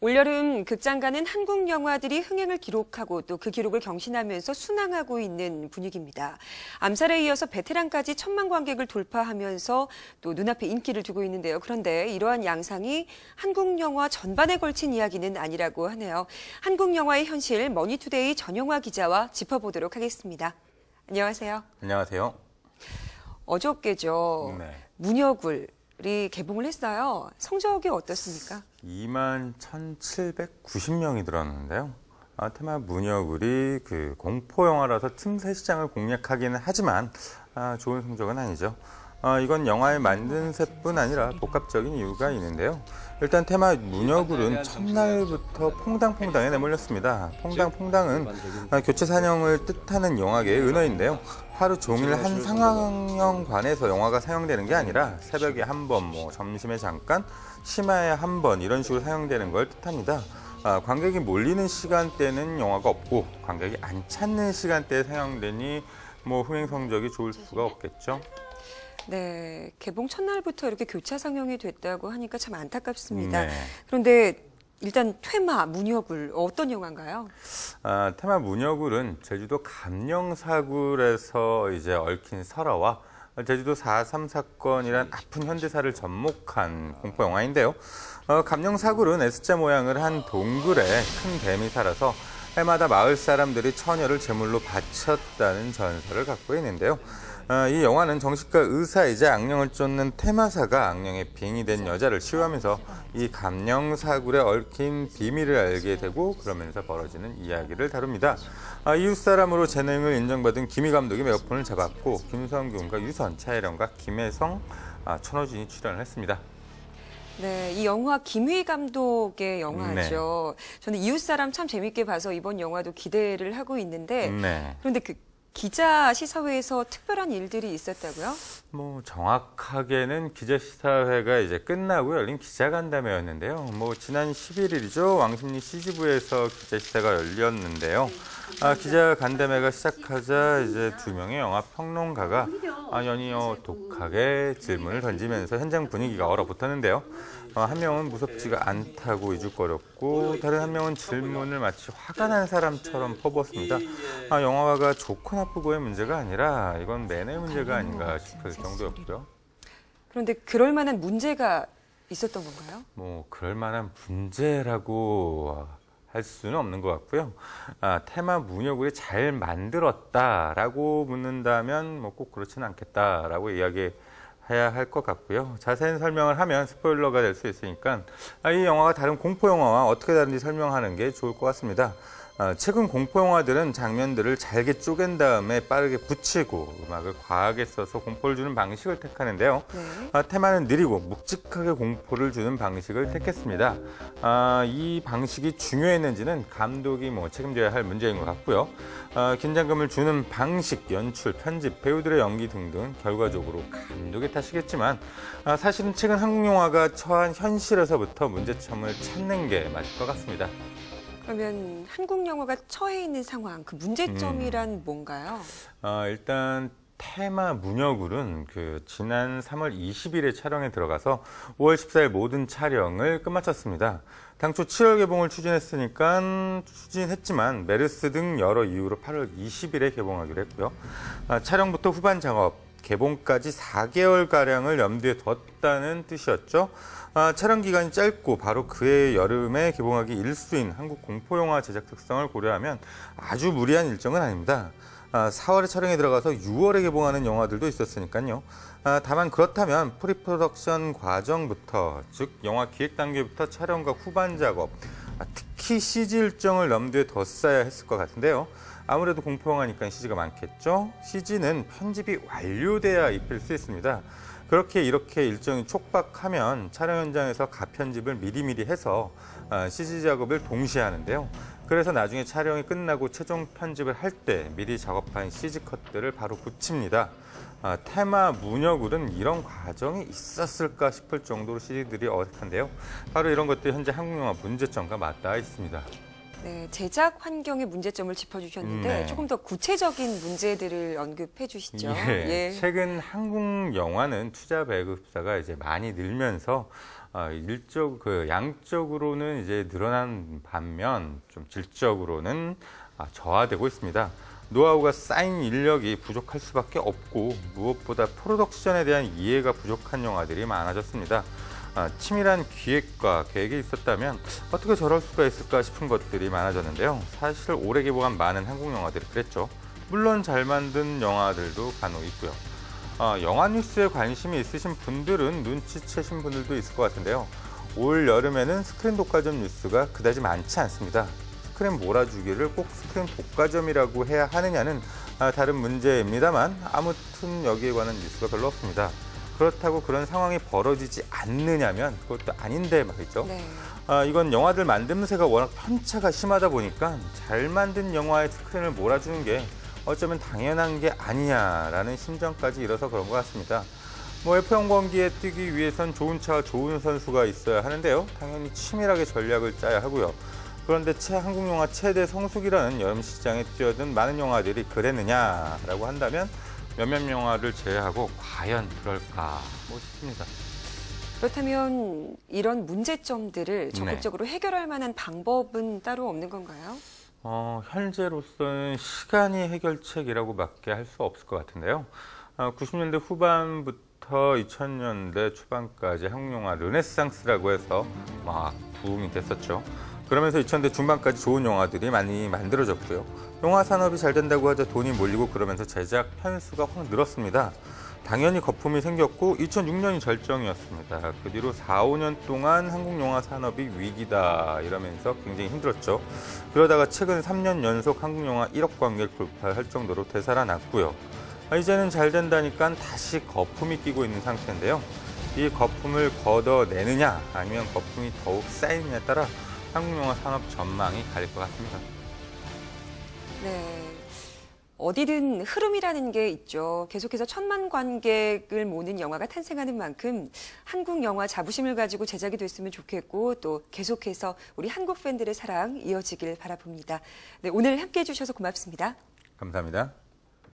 올여름 극장가는 한국 영화들이 흥행을 기록하고 또 그 기록을 경신하면서 순항하고 있는 분위기입니다. 암살에 이어서 베테랑까지 1,000만 관객을 돌파하면서 또 눈앞에 인기를 두고 있는데요. 그런데 이러한 양상이 한국 영화 전반에 걸친 이야기는 아니라고 하네요. 한국 영화의 현실 머니투데이 전영화 기자와 짚어보도록 하겠습니다. 안녕하세요. 안녕하세요. 어저께죠. 문여굴이 개봉을 했어요. 성적이 어떻습니까? 21,790명이 들었는데요. 테마 문여굴이 공포 영화라서 틈새 시장을 공략하기는 하지만 좋은 성적은 아니죠. 이건 영화의 만든새뿐 아니라 복합적인 이유가 있는데요. 일단 테마 문여굴은 첫날부터 퐁당퐁당에 내몰렸습니다. 퐁당퐁당은 교체 산영을 뜻하는 영화계의 은어인데요. 하루 종일 한 상영관에서 영화가 상영되는 게 아니라 새벽에 한 번, 점심에 잠깐, 심야에 한 번 이런 식으로 상영되는 걸 뜻합니다. 관객이 몰리는 시간대는 영화가 없고 관객이 안 찾는 시간대에 상영되니 흥행 성적이 좋을 수가 없겠죠. 네, 개봉 첫날부터 이렇게 교차 상영이 됐다고 하니까 참 안타깝습니다. 네. 그런데 일단 퇴마, 문여굴 어떤 영화인가요? 테마 문여굴은 제주도 감령사굴에서 이제 얽힌 설화와 제주도 4.3 사건이란 아픈 현대사를 접목한 공포 영화인데요. 감령사굴은 S자 모양을 한 동굴에 큰 뱀이 살아서 해마다 마을 사람들이 처녀를 제물로 바쳤다는 전설을 갖고 있는데요. 이 영화는 정신과 의사이자 악령을 쫓는 테마사가 악령의 빙이 된 여자를 치유하면서 이 감령사굴에 얽힌 비밀을 알게 되고 그러면서 벌어지는 이야기를 다룹니다. 이웃사람으로 재능을 인정받은 김희 감독이 메가폰을 잡았고 김성균과 유선, 차혜령과 김혜성, 천호진이 출연을 했습니다. 네, 이 영화 김희 감독의 영화죠. 네. 저는 이웃사람 참 재밌게 봐서 이번 영화도 기대를 하고 있는데 네. 그런데 기자 시사회에서 특별한 일들이 있었다고요? 정확하게는 기자 시사회가 이제 끝나고 열린 기자간담회였는데요. 지난 11일이죠. 왕십리 CGV에서 기자 시사가 열렸는데요. 기자간담회가 시작하자 이제 두 명의 영화 평론가가 연이어 독하게 질문을 던지면서 현장 분위기가 얼어붙었는데요. 한 명은 무섭지가 않다고 이죽거렸고 다른 한 명은 질문을 마치 화가 난 사람처럼 퍼부었습니다. 영화가 좋고 나쁘고의 문제가 아니라 이건 매너의 문제가 아닌가 싶을 정도였고요. 그런데 그럴 만한 문제가 있었던 건가요? 그럴 만한 문제라고 할 수는 없는 것 같고요. 테마 문여굴이 잘 만들었다라고 묻는다면 꼭 그렇지는 않겠다라고 이야기해야 할 것 같고요. 자세한 설명을 하면 스포일러가 될 수 있으니까 이 영화가 다른 공포 영화와 어떻게 다른지 설명하는 게 좋을 것 같습니다. 최근 공포 영화들은 장면들을 잘게 쪼갠 다음에 빠르게 붙이고 음악을 과하게 써서 공포를 주는 방식을 택하는데요. 네. 테마는 느리고 묵직하게 공포를 주는 방식을 택했습니다. 이 방식이 중요했는지는 감독이 책임져야 할 문제인 것 같고요. 긴장감을 주는 방식, 연출, 편집, 배우들의 연기 등등 결과적으로 감독의 탓이겠지만 사실은 최근 한국 영화가 처한 현실에서부터 문제점을 찾는 게 맞을 것 같습니다. 그러면 한국 영화가 처해 있는 상황, 그 문제점이란 뭔가요? 일단 테마 문여굴은 지난 3월 20일에 촬영에 들어가서 5월 14일 모든 촬영을 끝마쳤습니다. 당초 7월 개봉을 추진했지만 메르스 등 여러 이유로 8월 20일에 개봉하기로 했고요. 촬영부터 후반 작업, 개봉까지 4개월가량을 염두에 뒀다는 뜻이었죠. 촬영 기간이 짧고 바로 그해 여름에 개봉하기 일수인 한국 공포영화 제작 특성을 고려하면 아주 무리한 일정은 아닙니다. 4월에 촬영에 들어가서 6월에 개봉하는 영화들도 있었으니까요. 다만 그렇다면 프리프로덕션 과정부터, 즉 영화 기획 단계부터 촬영과 후반 작업, 특히 CG 일정을 염두에 뒀어야 했을 것 같은데요. 아무래도 공포영화니까 CG가 많겠죠. CG는 편집이 완료돼야 입힐 수 있습니다. 이렇게 일정이 촉박하면 촬영 현장에서 가편집을 미리미리 해서 CG 작업을 동시에 하는데요. 그래서 나중에 촬영이 끝나고 최종 편집을 할 때 미리 작업한 CG 컷들을 바로 붙입니다. 테마 문여굴은 이런 과정이 있었을까 싶을 정도로 CG들이 어색한데요. 바로 이런 것들이 현재 한국 영화 문제점과 맞닿아 있습니다. 네, 제작 환경의 문제점을 짚어주셨는데 네. 조금 더 구체적인 문제들을 언급해 주시죠. 예. 최근 한국 영화는 투자 배급사가 이제 많이 늘면서 양적으로는 이제 늘어난 반면 좀 질적으로는 저하되고 있습니다. 노하우가 쌓인 인력이 부족할 수밖에 없고 무엇보다 프로덕션에 대한 이해가 부족한 영화들이 많아졌습니다. 치밀한 기획과 계획이 있었다면 어떻게 저럴 수가 있을까 싶은 것들이 많아졌는데요. 사실 올해 개봉한 많은 한국 영화들이 그랬죠. 물론 잘 만든 영화들도 간혹 있고요. 영화 뉴스에 관심이 있으신 분들은 눈치채신 분들도 있을 것 같은데요. 올 여름에는 스크린 독과점 뉴스가 그다지 많지 않습니다. 스크린 몰아주기를 꼭 스크린 독과점이라고 해야 하느냐는 다른 문제입니다만 아무튼 여기에 관한 뉴스가 별로 없습니다. 그렇다고 그런 상황이 벌어지지 않느냐면 그것도 아닌데 말이죠. 네. 이건 영화들 만듦새가 워낙 편차가 심하다 보니까 잘 만든 영화의 스크린을 몰아주는 게 어쩌면 당연한 게 아니냐라는 심정까지 일어서 그런 것 같습니다. F1 경기에 뛰기 위해선 좋은 차와 좋은 선수가 있어야 하는데요. 당연히 치밀하게 전략을 짜야 하고요. 그런데 한국 영화 최대 성수기라는 여름 시장에 뛰어든 많은 영화들이 그랬느냐라고 한다면 몇몇 영화를 제외하고 과연 그럴까 싶습니다. 그렇다면 이런 문제점들을 적극적으로 해결할 만한 방법은 따로 없는 건가요? 현재로서는 시간이 해결책이라고밖에 할 수 없을 것 같은데요. 90년대 후반부터 2000년대 초반까지 한국 영화 르네상스라고 해서 막 부음이 됐었죠. 그러면서 2000년대 중반까지 좋은 영화들이 많이 만들어졌고요. 영화 산업이 잘 된다고 하자 돈이 몰리고 그러면서 제작 편수가 확 늘었습니다. 당연히 거품이 생겼고 2006년이 절정이었습니다. 그 뒤로 4, 5년 동안 한국 영화 산업이 위기다 이러면서 굉장히 힘들었죠. 그러다가 최근 3년 연속 한국 영화 1억 관객 돌파할 정도로 되살아났고요. 이제는 잘 된다니까 다시 거품이 끼고 있는 상태인데요. 이 거품을 걷어내느냐 아니면 거품이 더욱 쌓이느냐에 따라 한국 영화 산업 전망이 갈릴 것 같습니다. 네. 어디든 흐름이라는 게 있죠. 계속해서 1000만 관객을 모는 영화가 탄생하는 만큼 한국 영화 자부심을 가지고 제작이 됐으면 좋겠고 또 계속해서 우리 한국 팬들의 사랑 이어지길 바라봅니다. 네, 오늘 함께해 주셔서 고맙습니다. 감사합니다.